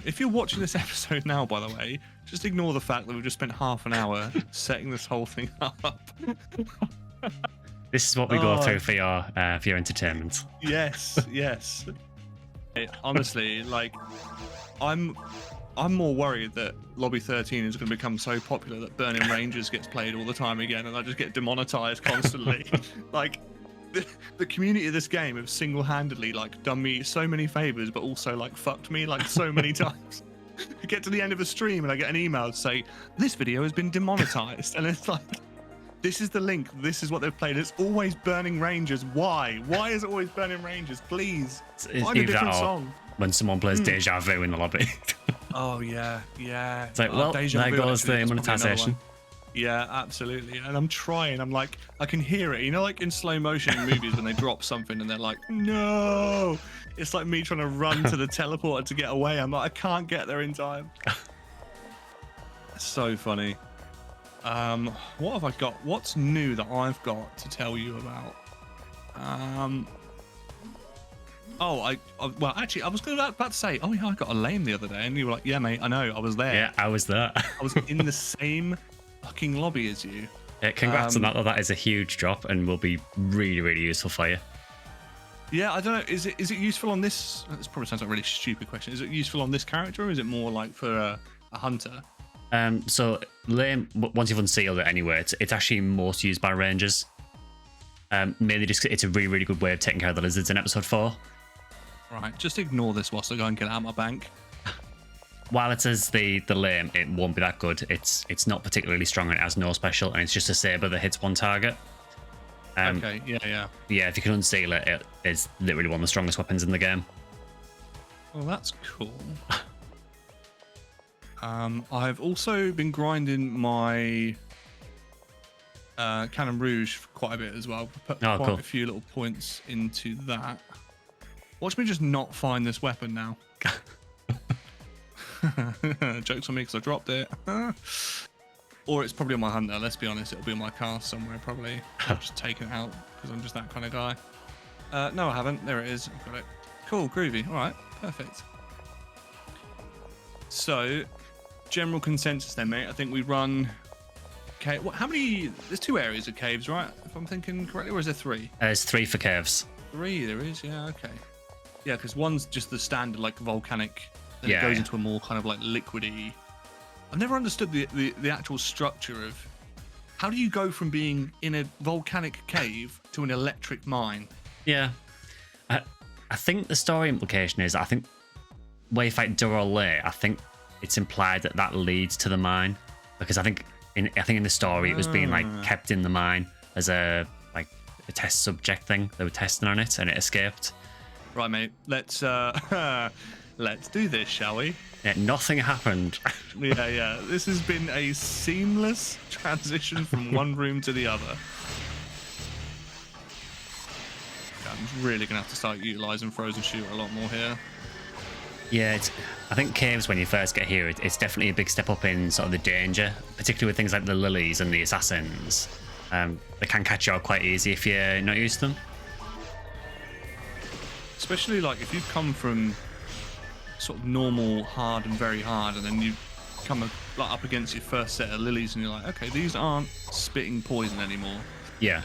If you're watching this episode now, by the way, just ignore the fact that we've just spent half an hour setting this whole thing up. This is what we go through for your entertainment. Yes, yes. Honestly, like, I'm more worried that Lobby 13 is going to become so popular that Burning Rangers gets played all the time again, and I just get demonetized constantly. Like, the community of this game have single-handedly like done me so many favors, but also like fucked me like so many times. I get to the end of a stream and I get an email to say this video has been demonetized, and it's like, this is the link. This is what they've played. It's always Burning Rangers. Why? Why is it always Burning Rangers? Please find a different song. When someone plays Deja Vu in the lobby. Oh yeah, yeah. It's like, well, there goes the monetization. Yeah, absolutely. And I'm trying. I'm like, I can hear it. You know, like in slow motion in movies when they drop something and they're like, no. It's like me trying to run to the teleporter to get away. I'm like, I can't get there in time. It's so funny. What have I got? What's new that I've got to tell you about? Well, actually, I was about to say, oh yeah, I got a lame the other day, and you were like, yeah, mate, I know, I was there. Yeah, I was there. I was in the same fucking lobby as you. Yeah, congrats on that. That is a huge drop, and will be really, really useful for you. Yeah, I don't know. Is it useful on this? This probably sounds like a really stupid question. Is it useful on this character, or is it more like for a hunter? So lame. Once you've unsealed it, anyway, it's actually most used by rangers. Mainly just it's a really, really good way of taking care of the lizards in episode 4. Right, just ignore this whilst I go and get it out of my bank. While it says the lame, it won't be that good. It's not particularly strong and it has no special, and it's just a saber that hits one target. Okay, yeah. Yeah, if you can unseal it, it is literally one of the strongest weapons in the game. Well, that's cool. I've also been grinding my Cannon Rouge for quite a bit as well. Put quite a few little points into that. Watch me just not find this weapon now. Joke's on me because I dropped it. Or it's probably on my hunter, let's be honest. It'll be on my cast somewhere probably. I'll just take it out because I'm just that kind of guy. No, I haven't. There it is. I've got it. Cool, groovy. All right, perfect. So, general consensus then, mate. I think we run... Okay, how many... There's 2 areas of caves, right? If I'm thinking correctly, or is there 3? There's 3 for caves. 3 there is, yeah, okay. Yeah, because one's just the standard, like, volcanic, then it goes into a more kind of, like, liquidy... I've never understood the actual structure of... How do you go from being in a volcanic cave to an electric mine? Yeah. I think the story implication is, I think, where you fight Durolay, I think it's implied that that leads to the mine. Because I think in the story, it was being, like, kept in the mine as a test subject thing. They were testing on it, and it escaped. Right, mate. Let's do this, shall we? Yeah, nothing happened. Yeah. This has been a seamless transition from one room to the other. I'm really going to have to start utilising Frozen Shooter a lot more here. Yeah, I think caves, when you first get here, it's definitely a big step up in sort of the danger, particularly with things like the lilies and the assassins. They can catch you out quite easy if you're not used to them. Especially like if you've come from sort of normal, hard and very hard, and then you come up against your first set of lilies and you're like, okay, these aren't spitting poison anymore. Yeah,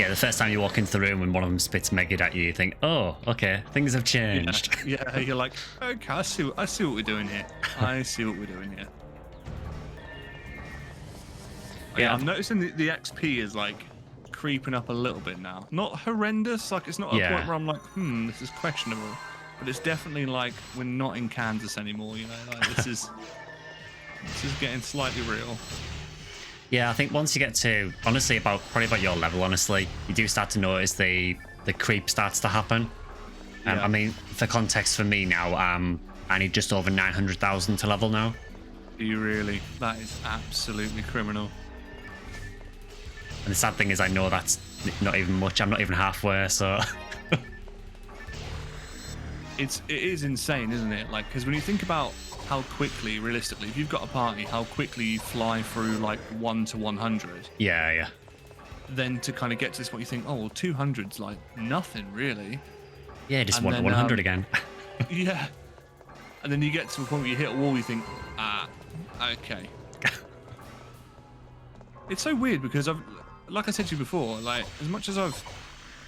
the first time you walk into the room and one of them spits Megid at you, you think, oh, okay, things have changed. Yeah, you're like, okay, I see what we're doing here. I see what we're doing here. Yeah, I'm noticing the XP is like creeping up a little bit now. Not horrendous, like it's not a point where I'm like, this is questionable. But it's definitely like we're not in Kansas anymore, you know, like this is getting slightly real. Yeah, I think once you get to, honestly, probably about your level, honestly, you do start to notice the creep starts to happen. I mean, for context, for me now, I need just over 900,000 to level now. Do you really? That is absolutely criminal. And the sad thing is I know that's not even much. I'm not even halfway, so... It is insane, isn't it? Like, because when you think about how quickly, realistically, if you've got a party, how quickly you fly through, like, 1 to 100. Yeah. Then to kind of get to this point, you think, oh, well, 200's, like, nothing, really. Yeah, just 1 to 100 again. Yeah. And then you get to a point where you hit a wall, you think, okay. It's so weird because like I said to you before, like as much as I've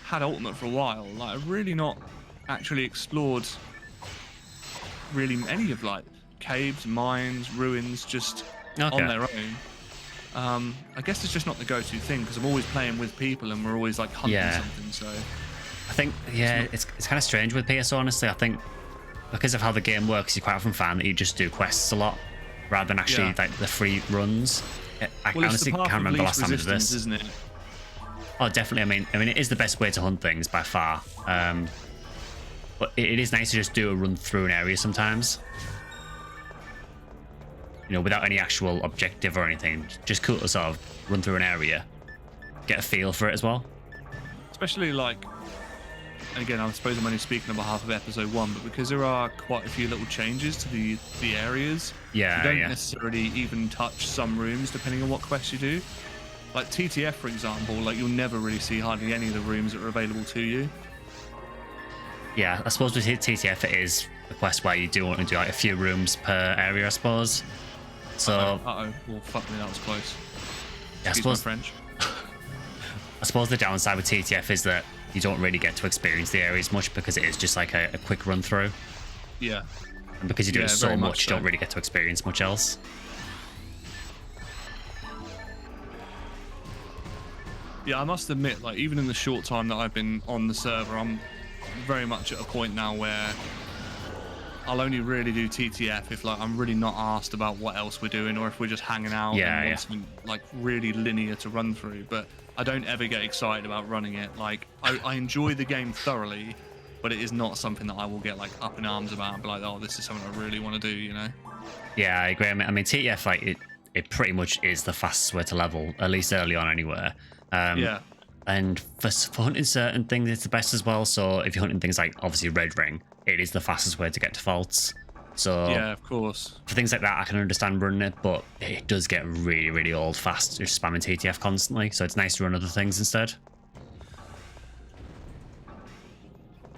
had Ultimate for a while, like I've really not actually explored really any of like caves, mines, ruins, just on their own. I guess it's just not the go-to thing because I'm always playing with people and we're always like hunting something. So I think it's kind of strange with PSO. Honestly, I think because of how the game works, you quite often find that you just do quests a lot rather than actually like the free runs. I honestly can't remember the last time I did this. Isn't it? Oh, definitely. I mean, it is the best way to hunt things by far. But it is nice to just do a run through an area sometimes. You know, without any actual objective or anything. Just cool to sort of run through an area, get a feel for it as well. Especially like, and again, I suppose I'm only speaking on behalf of episode 1, but because there are quite a few little changes to the areas, you don't necessarily even touch some rooms depending on what quests you do. Like TTF, for example, like you'll never really see hardly any of the rooms that are available to you. Yeah, I suppose with TTF it is a quest where you do want to do like a few rooms per area, I suppose. So, well, fuck me, that was close. Yeah, Excuse my French. I suppose the downside with TTF is that you don't really get to experience the areas much because it is just like a quick run through. Yeah. And because you do it so much, you don't really get to experience much else. Yeah, I must admit, like even in the short time that I've been on the server, I'm very much at a point now where I'll only really do TTF if like I'm really not asked about what else we're doing or if we're just hanging out and want something like really linear to run through. But I don't ever get excited about running it. Like I enjoy the game thoroughly, but it is not something that I will get like up in arms about and be like, oh, this is something I really want to do, you know? Yeah, I agree. I mean TTF, like it pretty much is the fastest way to level, at least early on anywhere. And for hunting certain things, it's the best as well. So if you're hunting things like obviously Red Ring, it is the fastest way to get to faults. So yeah, of course. For things like that, I can understand running it, but it does get really, really old fast just spamming TTF constantly. So it's nice to run other things instead.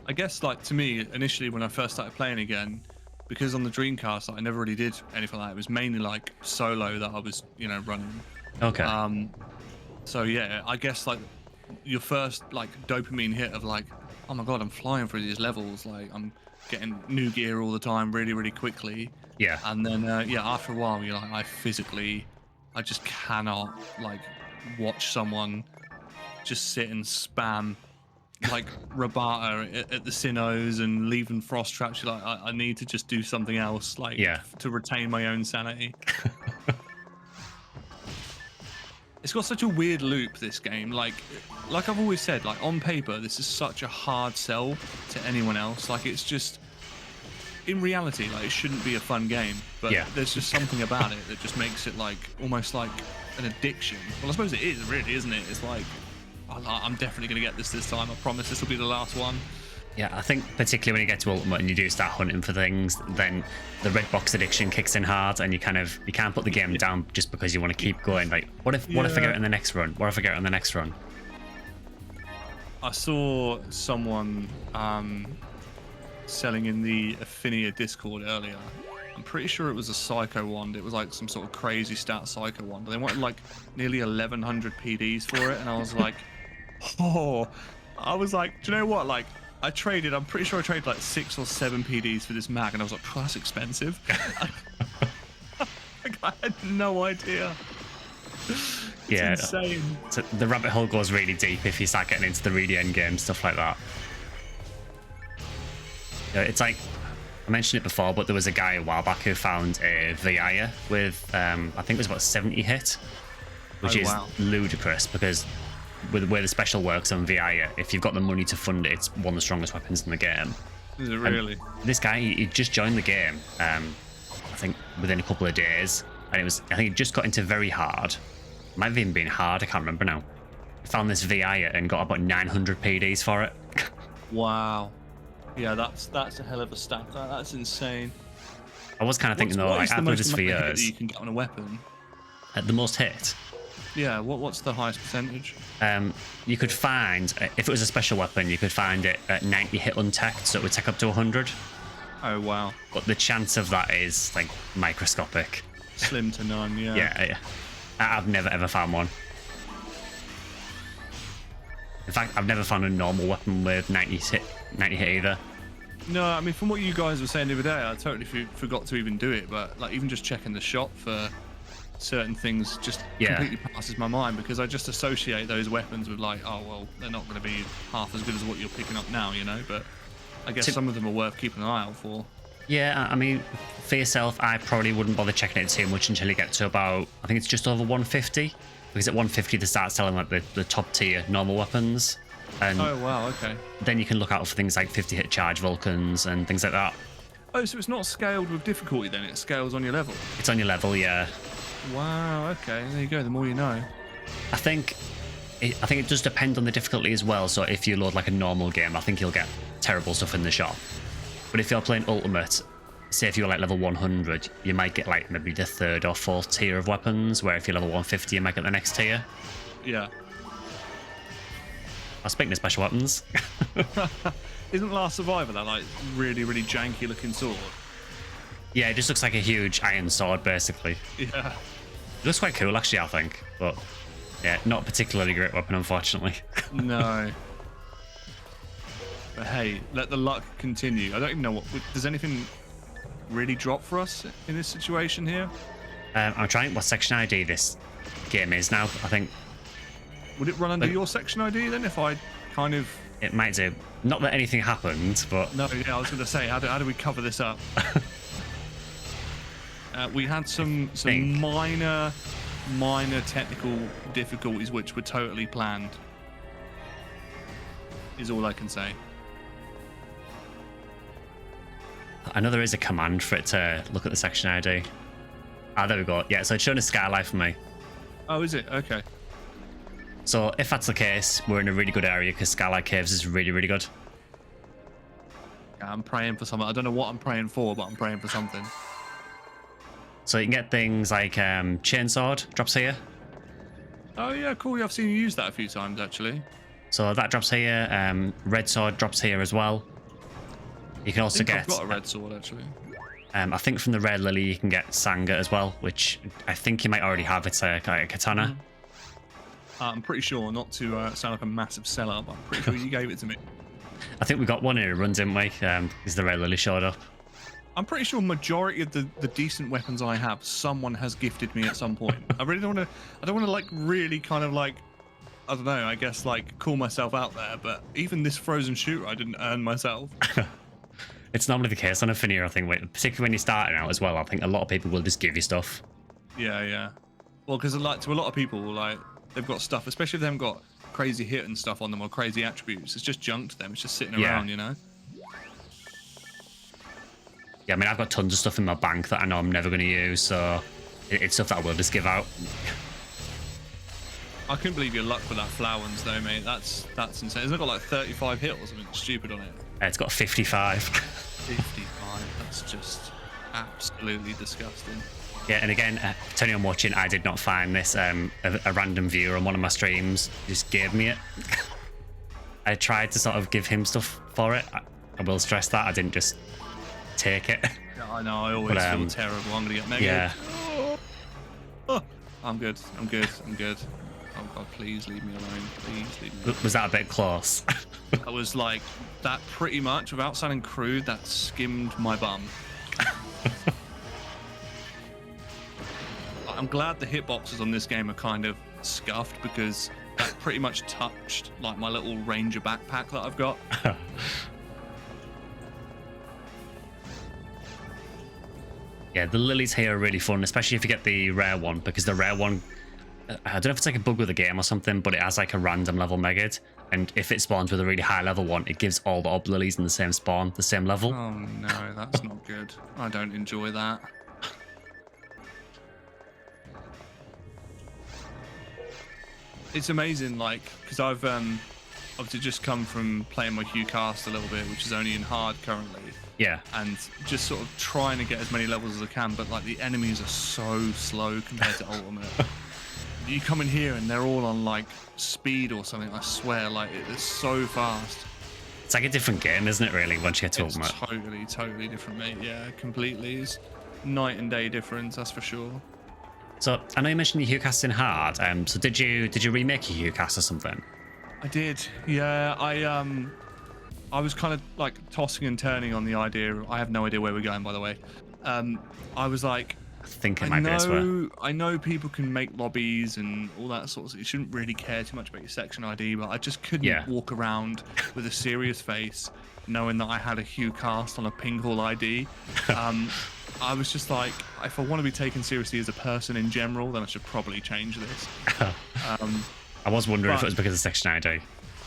I guess like to me, initially when I first started playing again, because on the Dreamcast I never really did anything like that. It was mainly like solo that I was, you know, running. Okay. So yeah, I guess like your first like dopamine hit of like, oh my god, I'm flying through these levels, like I'm getting new gear all the time really, really quickly. Yeah. And then after a while you're like, I just cannot like watch someone just sit and spam like Rabata at the Sinnohs and leaving frost traps. You're like, I need to just do something else, like to retain my own sanity. It's got such a weird loop, this game. Like I've always said, like on paper, this is such a hard sell to anyone else. Like it's just, in reality, like it shouldn't be a fun game. But there's just something about it that just makes it like almost like an addiction. Well, I suppose it is, really, isn't it? It's like, I'm definitely going to get this time. I promise this will be the last one. Yeah, I think particularly when you get to Ultimate and you do start hunting for things, then the red box addiction kicks in hard, and you can't put the game down just because you want to keep going. Like, what if I get it in the next run? What if I get it in the next run? I saw someone selling in the Affinia Discord earlier. I'm pretty sure it was a Psycho wand. It was like some sort of crazy stat Psycho wand. They wanted like nearly 1,100 PDs for it, and I was like, do you know what? Like, I'm pretty sure I traded like 6 or 7 PDs for this mag, and I was like, oh, that's expensive. Like, I had no idea. It's insane. So the rabbit hole goes really deep if you start getting into the really end game, stuff like that. It's like, I mentioned it before, but there was a guy a while back who found a Viaya with, I think it was about 70 hit, which is ludicrous because with the way the special works on Viaya, if you've got the money to fund it, it's one of the strongest weapons in the game. Is it really? And this guy, he just joined the game, I think within a couple of days, and I think he just got into very hard. Might have even been hard, I can't remember now. Found this Viaya and got about 900 PDs for it. Wow. Yeah, that's a hell of a stat. That's insane. I was kind of thinking though, like, I've played this for years. You can get on a weapon. At the most hit. Yeah, what's the highest percentage? You could find, if it was a special weapon, you could find it at 90 hit untech, so it would take up to 100. Oh wow. but the chance of that is like microscopic. Slim to none. Yeah. Yeah. I've never ever found one. In fact, I've never found a normal weapon with 90 hit either. No, I mean, from what you guys were saying the other day, I totally forgot to even do it. But like, even just checking the shop for certain things just completely passes my mind, because I just associate those weapons with like, oh well, they're not going to be half as good as what you're picking up now, you know. But I guess some of them are worth keeping an eye out for. Yeah, I mean, for yourself, I probably wouldn't bother checking it too much until you get to about, I think it's just over 150, because at 150 they start selling like the top tier normal weapons. And oh wow, okay. then you can look out for things like 50 hit charge Vulcans and things like that. Oh, so it's not scaled with difficulty then, it scales on your level? It's on your level, yeah. Wow, okay, there you go, the more you know. I think it does depend on the difficulty as well, so if you load like a normal game, I think you'll get terrible stuff in the shop. But if you're playing Ultimate, say if you're like level 100, you might get like maybe the 3rd or 4th tier of weapons, where if you're level 150, you might get the next tier. Yeah. Speaking of special weapons. Isn't Last Survivor that like really, really janky looking sword? Yeah, it just looks like a huge iron sword, basically. Yeah. It looks quite cool, actually, I think. But yeah, not a particularly great weapon, unfortunately. No. But hey, let the luck continue. I don't even know what... Does anything really drop for us in this situation here? I'm trying what section ID this game is now, I think. Would it run under your section ID then if I kind of... It might do. Not that anything happened, but... No, yeah, I was going to say, how do we cover this up? We had some minor technical difficulties which were totally planned, is all I can say. I know there is a command for it to look at the section ID. Ah, there we go. Yeah, so it's showing a skylight for me. Oh, is it? Okay. So if that's the case, we're in a really good area, because Skylight Caves is really, really good. Yeah, I'm praying for something. I don't know what I'm praying for, but I'm praying for something. So you can get things like Chainsword drops here. Oh yeah, cool. Yeah, I've seen you use that a few times actually. So that drops here. Red Sword drops here as well. You can also get... I've got a red sword actually. I think from the Red Lily you can get Sanga as well, which I think you might already have. It's a katana. I'm pretty sure, not to sound like a massive seller, but I'm pretty sure you gave it to me. I think we got one in a run, didn't we? Because the Red Lily showed up. I'm pretty sure majority of the decent weapons I have, someone has gifted me at some point. I really don't want to. I don't want to like really kind of like, I don't know. I guess like call myself out there, but even this frozen shooter, I didn't earn myself. It's normally the case on a Finir, I think, particularly when you're starting out as well. I think a lot of people will just give you stuff. Yeah, yeah. Well, because like to a lot of people, like they've got stuff, especially if they haven't got crazy hit and stuff on them or crazy attributes. It's just junk to them. It's just sitting around, you know. Yeah, I mean, I've got tons of stuff in my bank that I know I'm never going to use, so it's stuff that I will just give out. I couldn't believe your luck with that Flowers though, mate. That's insane. It's got like 35 hit or something stupid on it. It's got 55. 55. That's just absolutely disgusting. Yeah, and again, Tony, I'm watching. I did not find this. A random viewer on one of my streams just gave me it. I tried to sort of give him stuff for it. I will stress that I didn't just take it. Yeah, I know. I always feel terrible. I'm gonna get negative. Yeah. Oh, I'm good. I'm good. I'm good. Oh God, please leave me alone. Please leave me alone. Was that a bit close? I was like that pretty much, without sounding crude, that skimmed my bum. I'm glad the hitboxes on this game are kind of scuffed, because that pretty much touched like my little Ranger backpack that I've got. Yeah, the lilies here are really fun, especially if you get the rare one, because the rare one, I don't know if it's like a bug with the game or something, but it has like a random level megid, and if it spawns with a really high level one, it gives all the ob lilies in the same spawn, the same level. Oh no, that's not good. I don't enjoy that. It's amazing, like, because I've obviously just come from playing my Hugh cast a little bit, which is only in hard currently. Yeah. And just sort of trying to get as many levels as I can, but like the enemies are so slow compared to Ultimate. You come in here and they're all on like speed or something, I swear, like it's so fast. It's like a different game, isn't it, really, once you get to It's Ultimate? totally different, mate. Yeah, completely. It's night and day difference, that's for sure. So I know you mentioned your Hue casting hard. So did you remake your Hue cast or something? I did. Yeah, I was kind of like tossing and turning on the idea. I have no idea where we're going, by the way. I was like, I think it might be this way. I know people can make lobbies and all that sort of stuff. You shouldn't really care too much about your section ID, but I just couldn't walk around with a serious face knowing that I had a Hue cast on a ping hall ID. I was just like, if I want to be taken seriously as a person in general, then I should probably change this. I was wondering if it was because of section ID.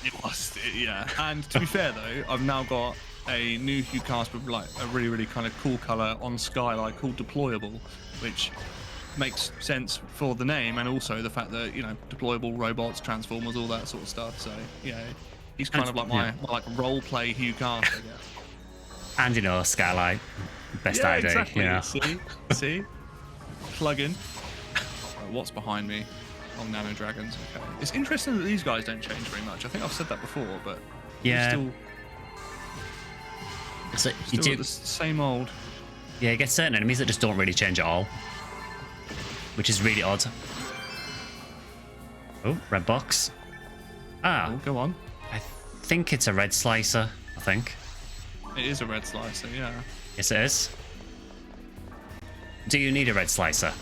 It was, yeah. And to be fair though, I've now got a new Hue cast with like a really kind of cool color on Skylight called Deployable, which makes sense for the name and also the fact that, you know, deployable robots, transformers, all that sort of stuff. So yeah, he's kind of like my like role play Hue cast, I guess. And you know, Skylight, best ID. Exactly. Yeah. See, plug in. What's behind me? Oh, Nano Dragons. Okay. It's interesting that these guys don't change very much. I think I've said that before, but yeah. Still you do the same old. Yeah, you get certain enemies that just don't really change at all, which is really odd. Oh, red box. Oh, go on. I think it's a red slicer. I think it is a red slicer. Yeah. Yes, it is. Do you need a red slicer?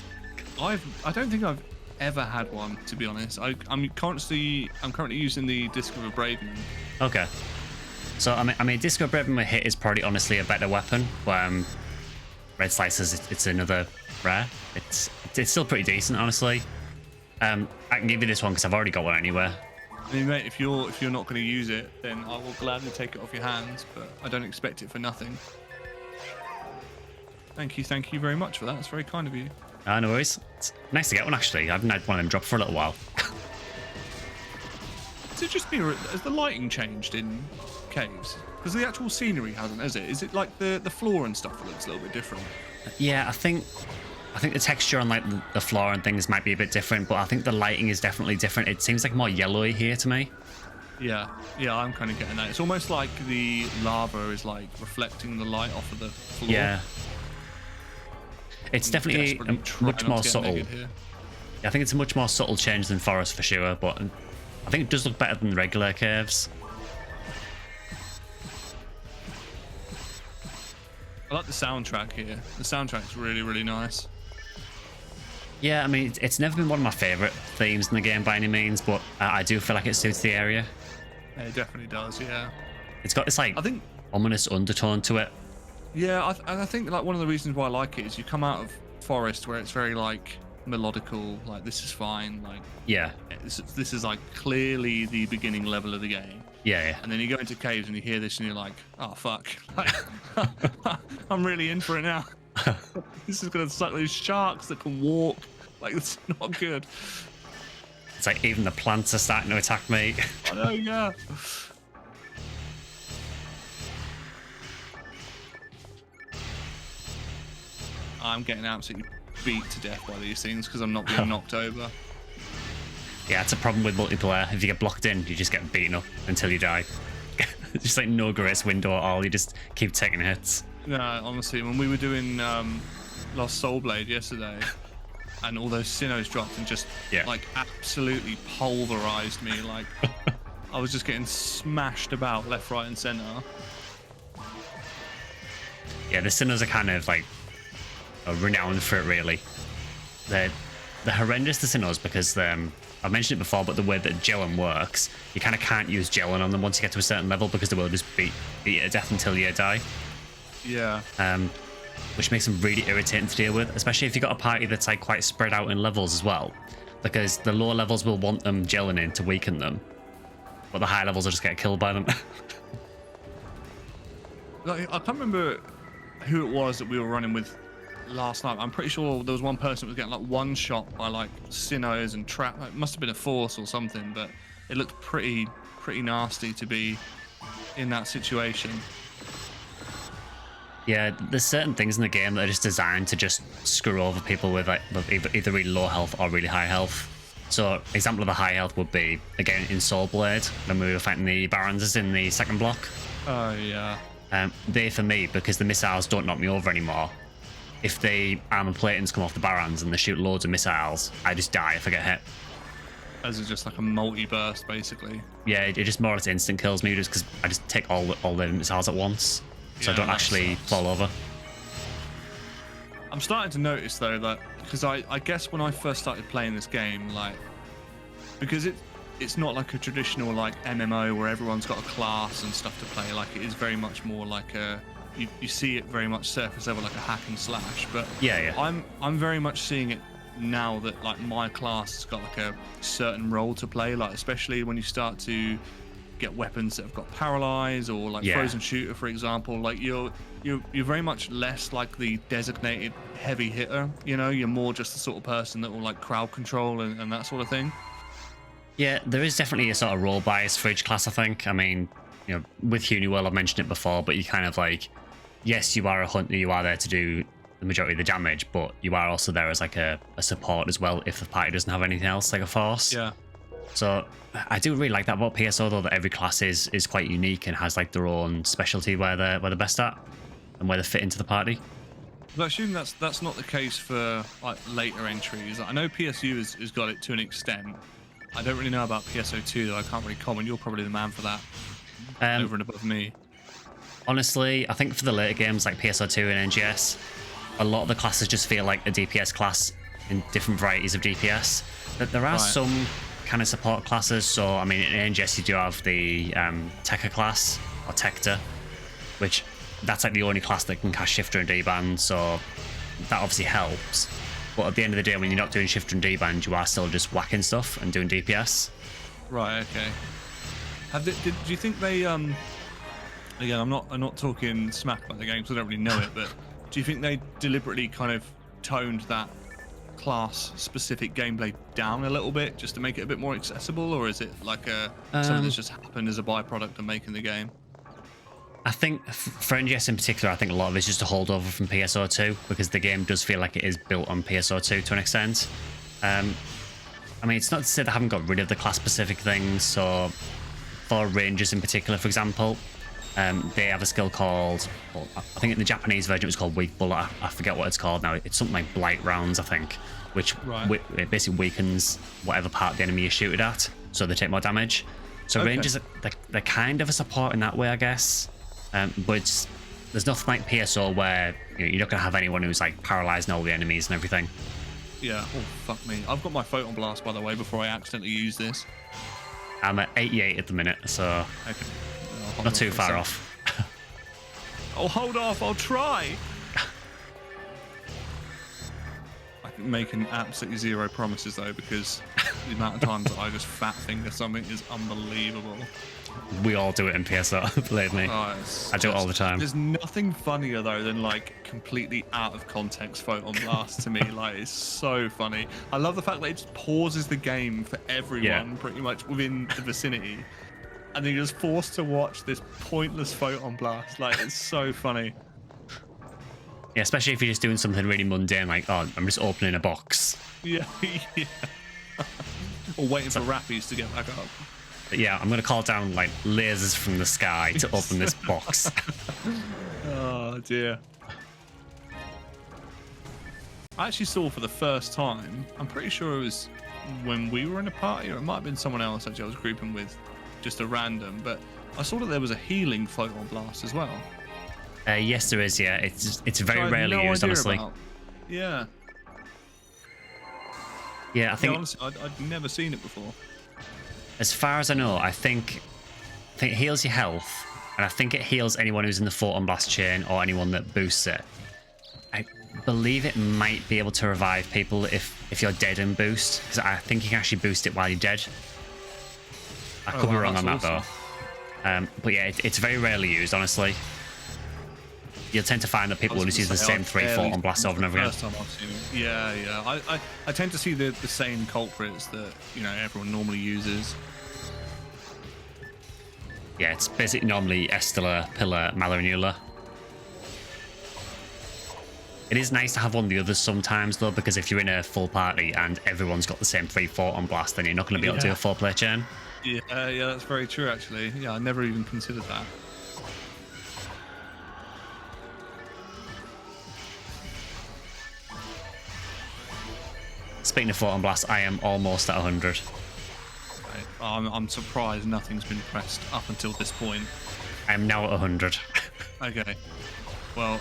I don't think I've ever had one, to be honest. I'm currently using the Disc of a Braveman. Okay. So I mean, Disc of a Braveman with hit is probably honestly a better weapon, but red slicers, it's another rare. It's still pretty decent, honestly. I can give you this one because I've already got one anyway. I mean, mate, if you're not going to use it, then I will gladly take it off your hands, but I don't expect it for nothing. Thank you very much for that. It's very kind of you. No worries. It's nice to get one, actually. I haven't had one of them drop for a little while. Is it just me, or has the lighting changed in caves? Because the actual scenery hasn't, has it? Is it like the floor and stuff that looks a little bit different? Yeah, I think the texture on like the floor and things might be a bit different, but I think the lighting is definitely different. It seems like more yellowy here to me. Yeah, I'm kind of getting that. It's almost like the lava is like reflecting the light off of the floor. Yeah. It's definitely much more subtle. Yeah, I think it's a much more subtle change than Forest for sure, but I think it does look better than regular caves. I like the soundtrack here. The soundtrack's really nice. Yeah, I mean, it's never been one of my favourite themes in the game by any means, but I do feel like it suits the area. Yeah, it definitely does, yeah. It's got this like ominous undertone to it. Yeah, I think like one of the reasons why I like it is you come out of Forest where it's very like melodical, like this is fine, like yeah, this is like clearly the beginning level of the game. Yeah. And then you go into caves and you hear this and you're like, oh fuck, like, I'm really in for it now. This is gonna suck. These sharks that can walk, like it's not good. It's like even the plants are starting to attack me. I know, yeah. I'm getting absolutely beat to death by these things because I'm not being knocked over. Yeah, it's a problem with multiplayer. If you get blocked in, you just get beaten up until you die. Just like no grace window at all. You just keep taking hits. No, honestly, when we were doing Lost Soul Blade yesterday, and all those Sinnohs dropped and just like absolutely pulverized me. Like I was just getting smashed about left, right, and center. Yeah, the Sinnohs are kind of like renowned for it, really. They're horrendous, the Sinnohs, because I mentioned it before, but the way that gelling works, you kind of can't use gelling on them once you get to a certain level because they will just beat you to death until you die. Yeah. Which makes them really irritating to deal with, especially if you've got a party that's like quite spread out in levels as well, because the lower levels will want them gelling in to weaken them, but the higher levels will just get killed by them. Like, I can't remember who it was that we were running with last night. I'm pretty sure there was one person that was getting like one shot by like Sinnohs and trap. It must have been a force or something, but it looked pretty nasty to be in that situation. Yeah, there's certain things in the game that are just designed to just screw over people with like either really low health or really high health. So, example of the high health would be again in Soul Blade when we were fighting the Barons in the second block. Oh yeah. They, for me, because the missiles don't knock me over anymore, if the armor platings come off the barons and they shoot loads of missiles, I just die if I get hit. As it's just like a multi-burst, basically. Yeah, it just more or less instant kills me just because I just take all the missiles at once, so I don't actually fall over. I'm starting to notice though that, because I guess when I first started playing this game, like, because it's not like a traditional like MMO where everyone's got a class and stuff to play. Like, it is very much more like a you see it very much surface level, like a hack and slash. But yeah. I'm very much seeing it now that like my class has got like a certain role to play, like especially when you start to get weapons that have got paralyze, or like frozen shooter, for example. Like you're very much less like the designated heavy hitter, you know. You're more just the sort of person that will like crowd control and that sort of thing. Yeah, there is definitely a sort of role bias for each class, I think. I mean, you know, with Uniwell, I've mentioned it before, but you kind of like, yes, you are a hunter, you are there to do the majority of the damage, but you are also there as like a support as well if the party doesn't have anything else, like a force. Yeah. So I do really like that about PSO, though, that every class is quite unique and has like their own specialty where they're best at and where they fit into the party. But I assume that's not the case for like later entries. I know PSU has got it to an extent. I don't really know about PSO2 though. I can't really comment. You're probably the man for that. Over and above me. Honestly, I think for the later games like PSO2 and NGS, a lot of the classes just feel like a DPS class in different varieties of DPS. But there are some kind of support classes. So, I mean, in NGS you do have the Tekka class, or Tekta, which that's like the only class that can cast Shifter and D-Band, so that obviously helps. But at the end of the day, when you're not doing Shifter and D-Band, you are still just whacking stuff and doing DPS. Right, okay. Do you think they again, I'm not talking smack about the game because I don't really know it, but do you think they deliberately kind of toned that class specific gameplay down a little bit just to make it a bit more accessible, or is it like something that's just happened as a byproduct of making the game? I think for NGS in particular, I think a lot of it's just a holdover from PSO2 because the game does feel like it is built on PSO2 to an extent. I mean, it's not to say they haven't got rid of the class-specific things. So for Rangers in particular, for example, they have a skill called, well, I think in the Japanese version it was called Weak Bullet. I forget what it's called now. It's something like Blight Rounds, I think, which it basically weakens whatever part the enemy is shooting at, so they take more damage. So Rangers, they're kind of a support in that way, I guess. But there's nothing like PSO where you're not going to have anyone who's like paralyzing all the enemies and everything. Yeah, oh fuck me. I've got my Photon Blast, by the way, before I accidentally use this. I'm at 88 at the minute, so not too far off. Oh, hold off, I'll try. I can make absolutely zero promises though, because the amount of times that I just fat finger something is unbelievable. We all do it in PSO, believe me. I do it all the time. There's nothing funnier though than like completely out of context Photon Blast to me. Like, it's so funny. I love the fact that it just pauses the game for everyone pretty much within the vicinity, and then you're just forced to watch this pointless Photon Blast. Like, it's so funny. Yeah, especially if you're just doing something really mundane, like, oh, I'm just opening a box. Yeah, yeah. Or waiting for Rappies to get back up. But yeah, I'm going to call down like lasers from the sky to open this box. Oh dear. I actually saw for the first time, I'm pretty sure it was when we were in a party, or it might have been someone else actually I was grouping with, just a random, but I saw that there was a healing Photon Blast as well. Yes, there is, yeah. It's very rarely used, honestly. About. Yeah. Yeah, I think... Yeah, honestly, I'd never seen it before. As far as I know, I think it heals your health, and I think it heals anyone who's in the Photon Blast chain or anyone that boosts it. I believe it might be able to revive people if you're dead and boost, because I think you can actually boost it while you're dead. I could be wrong on that, though. But yeah, it's very rarely used, honestly. You'll tend to find that people will just use the same 3 Photon Blasts over and over again. First time I've seen it. Yeah, yeah. I tend to see the same culprits that everyone normally uses. Yeah, it's basically normally Estella, Pillar, Malarnula. It is nice to have one of the others sometimes, though, because if you're in a full party and everyone's got the same 3 Photon Blast, then you're not going to be able to do a 4-player chain. Yeah, yeah, that's very true, actually. Yeah, I never even considered that. Speaking of Photon Blast, I am almost at 100. Okay. I'm surprised nothing's been pressed up until this point. I am now at 100. Okay. Well,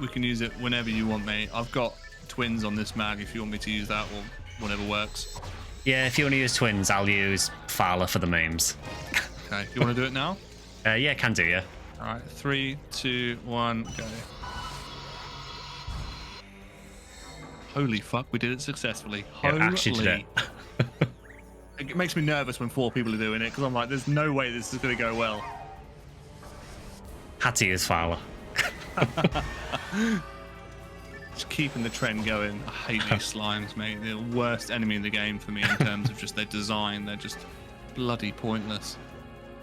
we can use it whenever you want, mate. I've got twins on this mag if you want me to use that or whatever works. Yeah, if you want to use twins, I'll use Fowler for the memes. Okay. You want to do it now? Yeah, can do, yeah. All right. 3, 2, 1, go. Holy fuck, we did it successfully. Yeah, actually did it. It makes me nervous when 4 people are doing it because I'm like, there's no way this is going to go well. Had to use Fowler. Just keeping the trend going. I hate these slimes, mate. They're the worst enemy in the game for me in terms of just their design. They're just bloody pointless.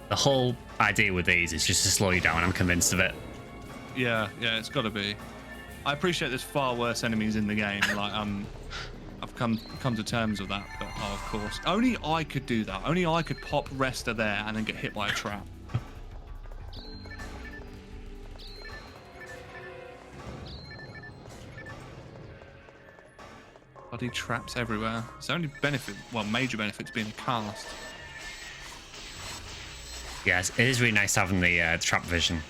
The whole idea with these is just to slow you down. I'm convinced of it. Yeah, it's got to be. I appreciate there's far worse enemies in the game. Like, I've come to terms with that. But oh, of course, only I could do that. Only I could pop Resta there and then get hit by a trap. Bloody traps everywhere. It's the only benefit, well, major benefit to being a cast. Yes, it is really nice having the trap vision.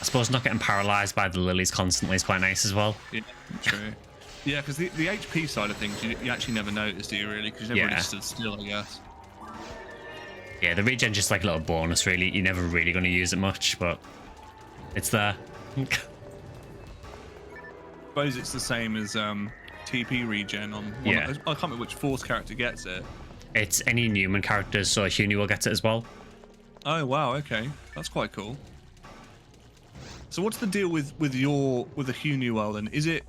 I suppose not getting paralyzed by the lilies constantly is quite nice as well. Yeah, true. Yeah, because the HP side of things, you actually never notice, do you really? Because you never really stood still, I guess. Yeah, the regen's just like a little bonus, really. You're never really going to use it much, but it's there. I suppose it's the same as TP regen on one I can't remember which Force character gets it. It's any Newman characters, so Hunuel gets it as well. Oh wow, okay, that's quite cool. So what's the deal with the Hunuel then? Is it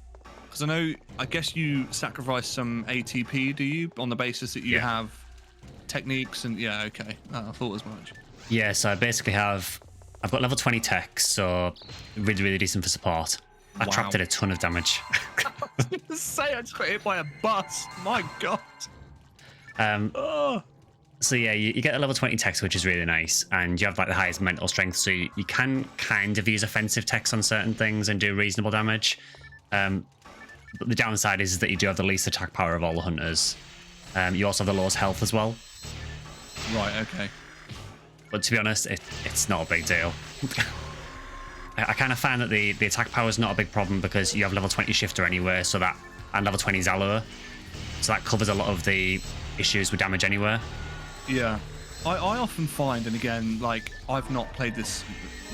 because I guess you sacrifice some ATP, do you, on the basis that you have techniques and okay, I thought as much. Yeah, so I basically I've got level 20 tech, so really decent for support. I trapped it a ton of damage. I was going to say, I just got hit by a bus. My God. So yeah, you get a level 20 text, which is really nice, and you have like the highest mental strength, so you can kind of use offensive text on certain things and do reasonable damage. But the downside is that you do have the least attack power of all the hunters. You also have the lowest health as well. Right, okay. But to be honest, it's not a big deal. I kind of find that the attack power is not a big problem because you have level 20 shifter anyway, and level 20 Zalor, so that covers a lot of the issues with damage anywhere. Yeah, I often find, and again, like, I've not played this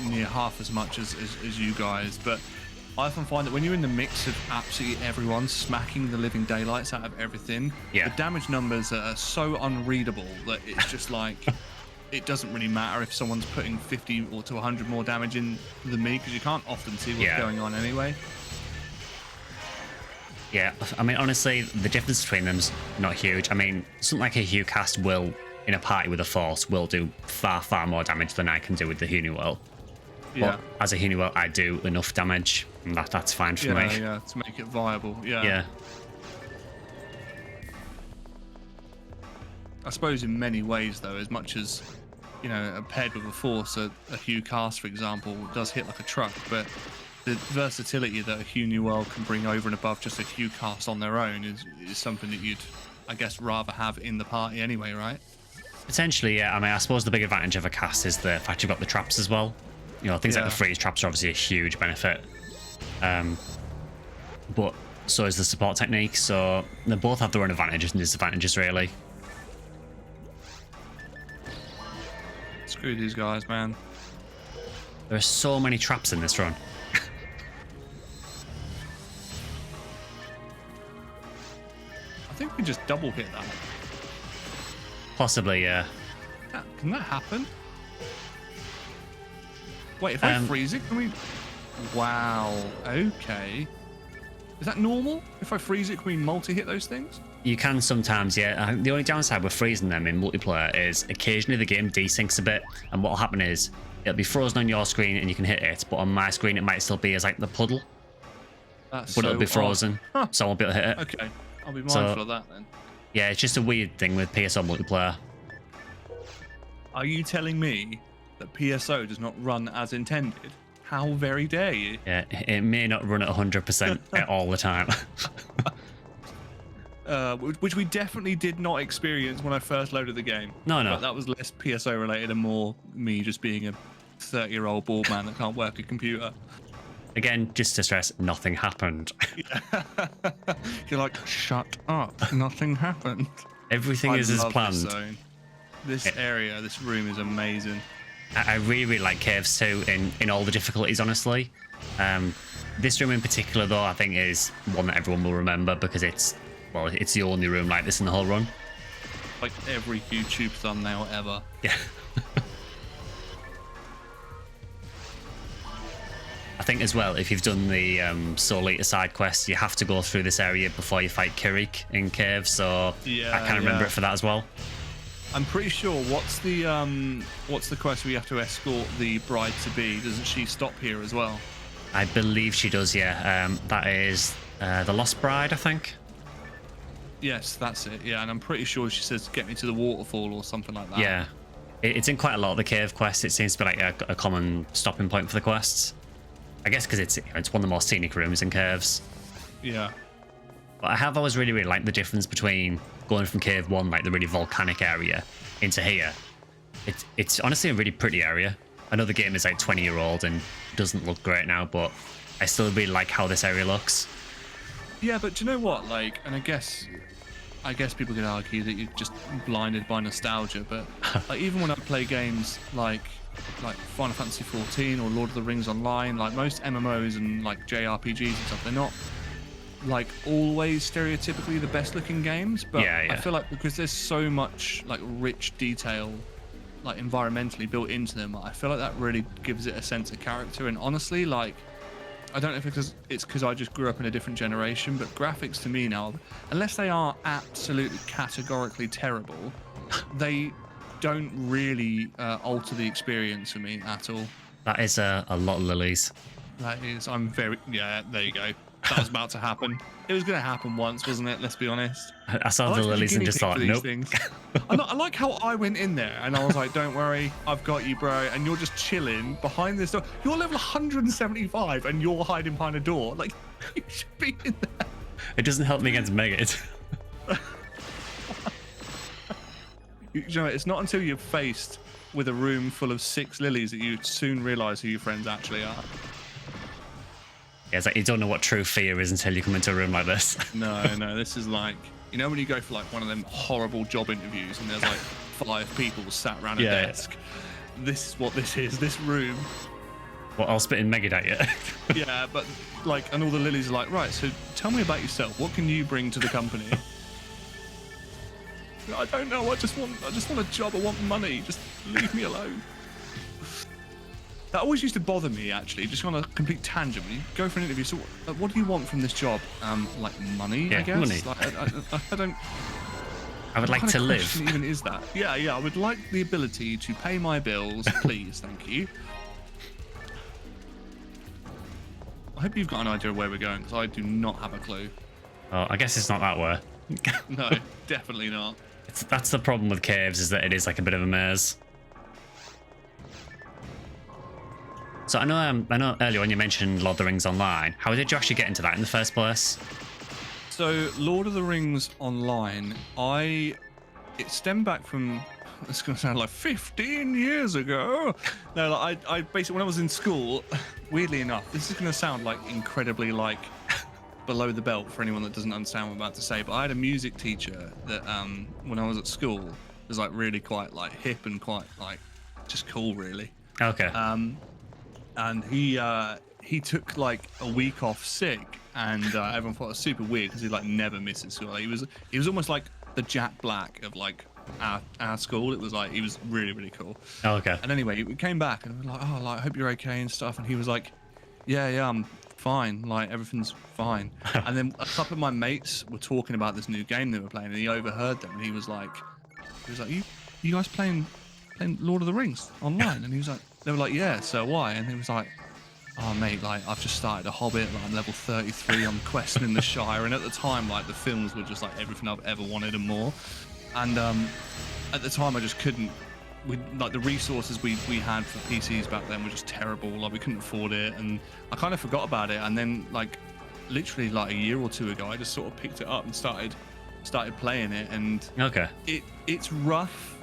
near half as much as you guys, but I often find that when you're in the mix of absolutely everyone smacking the living daylights out of everything, the damage numbers are so unreadable that it's just like it doesn't really matter if someone's putting 50 or to 100 more damage in than me, because you can't often see what's going on anyway. Yeah, I mean, honestly, the difference between them's not huge. I mean, something like a Hugh cast will, in a party with a Force, will do far more damage than I can do with the Hunuel. Yeah. But as a Hunuel, I do enough damage, and that's fine for me. Yeah, to make it viable. Yeah. I suppose in many ways, though, as much as, paired with a Force, a Hugh cast, for example, does hit like a truck, but the versatility that a Hunuel can bring over and above just a Hugh cast on their own is something that you'd, I guess, rather have in the party anyway, right? Potentially, yeah. I mean, I suppose the big advantage of a cast is the fact you've got the traps as well. Things like the freeze traps are obviously a huge benefit. But so is the support technique, so they both have their own advantages and disadvantages, really. Screw these guys, man. There are so many traps in this run. I think we just double hit that. Possibly, yeah. Can that happen? Wait, if I freeze it, can we... Wow, okay. Is that normal? If I freeze it, can we multi-hit those things? You can sometimes, yeah. The only downside with freezing them in multiplayer is occasionally the game desyncs a bit, and what'll happen is it'll be frozen on your screen and you can hit it, but on my screen it might still be as like the puddle. But it'll be frozen, so I won't be able to hit it. Okay, I'll be mindful of that then. Yeah, it's just a weird thing with PSO multiplayer. Are you telling me that PSO does not run as intended? How very dare you? Yeah, it may not run at 100% all the time. which we definitely did not experience when I first loaded the game. No. But that was less PSO related and more me just being a 30-year-old bald man that can't work a computer. Again, just to stress, nothing happened. Yeah. You're like, shut up, nothing happened. Everything is as planned. This area, this room is amazing. I really like caves too, in all the difficulties, honestly. This room in particular, though, I think is one that everyone will remember because it's the only room like this in the whole run. Like every YouTube thumbnail ever. Yeah. I think as well, if you've done the Soul Eater side quest, you have to go through this area before you fight Kirik in cave, so yeah, I kind of remember it for that as well. I'm pretty sure. What's the quest where you have to escort the bride to be? Doesn't she stop here as well? I believe she does, yeah. That is the Lost Bride, I think. Yes, that's it. Yeah, and I'm pretty sure she says get me to the waterfall or something like that. Yeah, it's in quite a lot of the cave quests. It seems to be like a common stopping point for the quests. I guess because it's one of the more scenic rooms in caves. Yeah. But I have always really liked the difference between going from Cave 1, like the really volcanic area, into here. It's honestly a really pretty area. I know the game is like 20-year-old and doesn't look great now, but I still really like how this area looks. Yeah, but do you know what? Like, and I guess people could argue that you're just blinded by nostalgia, but like, even when I play games like Final Fantasy 14 or Lord of the Rings Online, like most MMOs and like JRPGs and stuff, they're not like always stereotypically the best looking games, but yeah. I feel like because there's so much like rich detail like environmentally built into them, I feel like that really gives it a sense of character. And honestly, like, I don't know if it's because I just grew up in a different generation, but graphics to me now, unless they are absolutely categorically terrible, they don't really alter the experience for me at all. That is a lot of lilies. That is, yeah, there you go. That was about to happen. It was going to happen once, wasn't it? Let's be honest. I saw the lilies and just thought, nope. I like how I went in there and I was like, don't worry, I've got you, bro. And you're just chilling behind this door. You're level 175 and you're hiding behind a door. Like, you should be in there. It doesn't help me against Megid. You know, it's not until you're faced with a room full of 6 lilies that you soon realise who your friends actually are. Yeah, it's like you don't know what true fear is until you come into a room like this. No, this is like, you know when you go for like one of them horrible job interviews and there's like 5 people sat around a desk? This is what this is, this room. Well, I'll spit in Megid at you. Yeah, but like, and all the lilies are like, right, so tell me about yourself. What can you bring to the company? I don't know, I just want a job, I want money, just leave me alone. That always used to bother me, actually, just on a complete tangent. When you go for an interview, so what do you want from this job? Like money, yeah, I guess? Money. Like, I don't... I would like to live. What even is that? Yeah, I would like the ability to pay my bills, please, thank you. I hope you've got an idea of where we're going, because I do not have a clue. Oh, I guess it's not that way. No, definitely not. That's the problem with caves, is that it is like a bit of a maze. So I know earlier on you mentioned Lord of the Rings Online. How did you actually get into that in the first place? So Lord of the Rings Online, it stemmed back from, it's going to sound like 15 years ago. No, like I basically, when I was in school, weirdly enough, this is going to sound like incredibly like below the belt for anyone that doesn't understand what I'm about to say, but I had a music teacher that when I was at school was like really quite like hip and quite like just cool, really. Okay. And he took like a week off sick, and everyone thought it was super weird because he like never misses school. Like, he was almost like the Jack Black of like our school. It was like, he was really, really cool. Oh, okay. And anyway, we came back and we were like, oh, like, I hope you're okay and stuff. And he was like, yeah, I'm fine. Like, everything's fine. And then a couple of my mates were talking about this new game they were playing, and he overheard them, and he was like, you guys playing Lord of the Rings Online? And he was like, they were like, yeah, so why? And he was like, oh mate, like I've just started a Hobbit, like I'm level 33, I'm questing the Shire. And at the time, like the films were just like everything I've ever wanted and more. And at the time I just couldn't, like the resources we had for PCs back then were just terrible. Like we couldn't afford it, and I kind of forgot about it. And then like literally like a year or two ago, I just sort of picked it up and started started playing it, and Okay. it's rough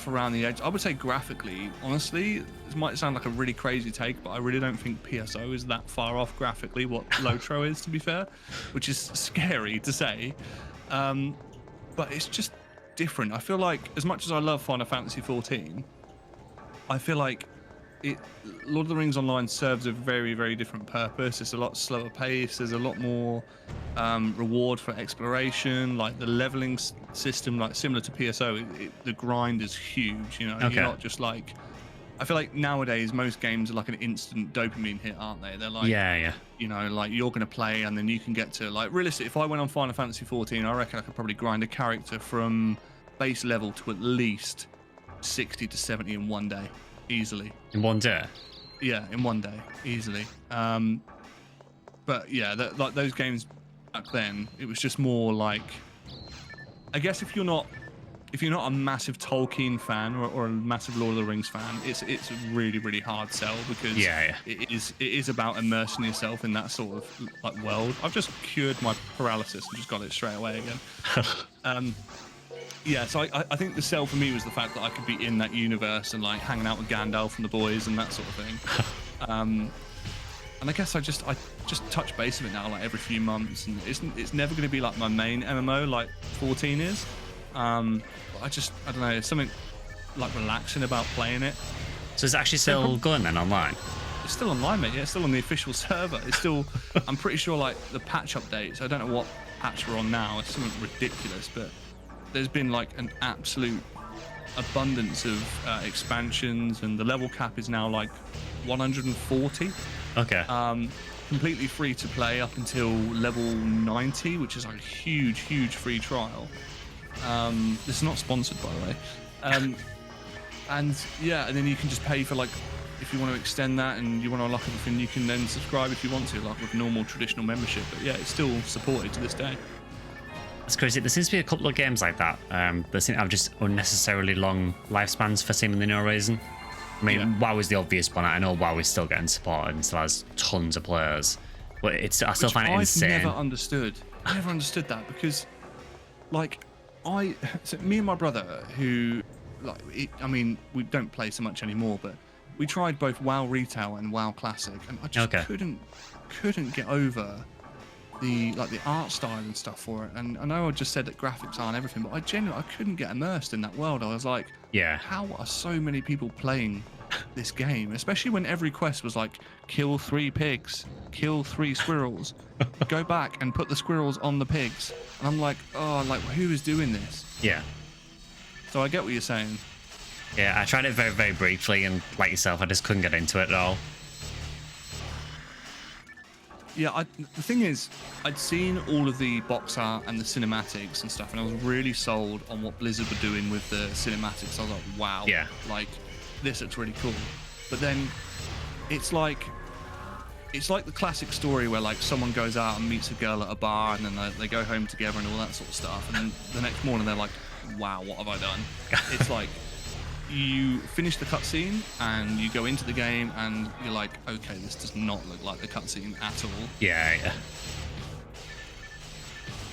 around the edge. I would say graphically, honestly, this might sound like a really crazy take, but I really don't think PSO is that far off graphically what Lotro is, to be fair, which is scary to say. But it's just different. I feel like, as much as I love Final Fantasy 14, I feel like Lord of the Rings Online serves a very, very different purpose. It's a lot slower pace. There's a lot more reward for exploration. Like the leveling system, like similar to PSO, the grind is huge. You know, Okay. you're not just like. I feel like nowadays most games are like an instant dopamine hit, aren't they? They're like, Yeah. you know, like you're gonna play and then you can get to like realistic. If I went on Final Fantasy 14, I reckon I could probably grind a character from base level to at least 60 to 70 in one day, easily. In one day. Yeah, in one day, easily. But yeah, like those games back then, it was just more like, I guess if you're not a massive Tolkien fan or a massive Lord of the Rings fan, it's a really, really hard sell, because it is about immersing yourself in that sort of like world. I've just cured my paralysis and just got it straight away again. Yeah, so I think the sell for me was the fact that I could be in that universe and like hanging out with Gandalf and the boys and that sort of thing. And I guess I just touch base with it now like every few months, and it's never going to be like my main MMO like 14 is. I don't know, there's something like relaxing about playing it. So it's actually still going then online? It's still online, mate. Yeah, it's still on the official server. It's still, I'm pretty sure like the patch updates, I don't know what patch we're on now. It's something ridiculous, but there's been like an absolute abundance of expansions, and the level cap is now like 140. Okay. Completely free to play up until level 90, which is like a huge free trial. This is not sponsored, by the way. And yeah, and then you can just pay for like, if you want to extend that and you want to unlock everything, you can then subscribe if you want to, like with normal traditional membership. But yeah, it's still supported to this day. That's crazy. There seems to be a couple of games like that. They seem to have just unnecessarily long lifespans for seemingly no reason. I mean, WoW is the obvious one. I know WoW is still getting supported and still has tons of players, but I still find it insane. I never understood that, because like so me and my brother, who I mean, we don't play so much anymore, but we tried both WoW Retail and WoW Classic, and I just couldn't get over the art style and stuff for it. And I know I just said that graphics aren't everything, but I couldn't get immersed in that world. I was like, how are so many people playing this game? Especially when every quest was like, kill 3 pigs, kill 3 squirrels, go back and put the squirrels on the pigs. And I'm like, oh, like who is doing this? Yeah. So I get what you're saying. Yeah, I tried it very, very briefly, and like yourself, I just couldn't get into it at all. Yeah, the thing is, I'd seen all of the box art and the cinematics and stuff, and I was really sold on what Blizzard were doing with the cinematics. I was like, wow, like this looks really cool. But then it's like the classic story where like someone goes out and meets a girl at a bar, and then they go home together and all that sort of stuff, and then the next morning they're like, wow, what have I done? It's like you finish the cutscene and you go into the game and you're like, okay, this does not look like the cutscene at all. Yeah.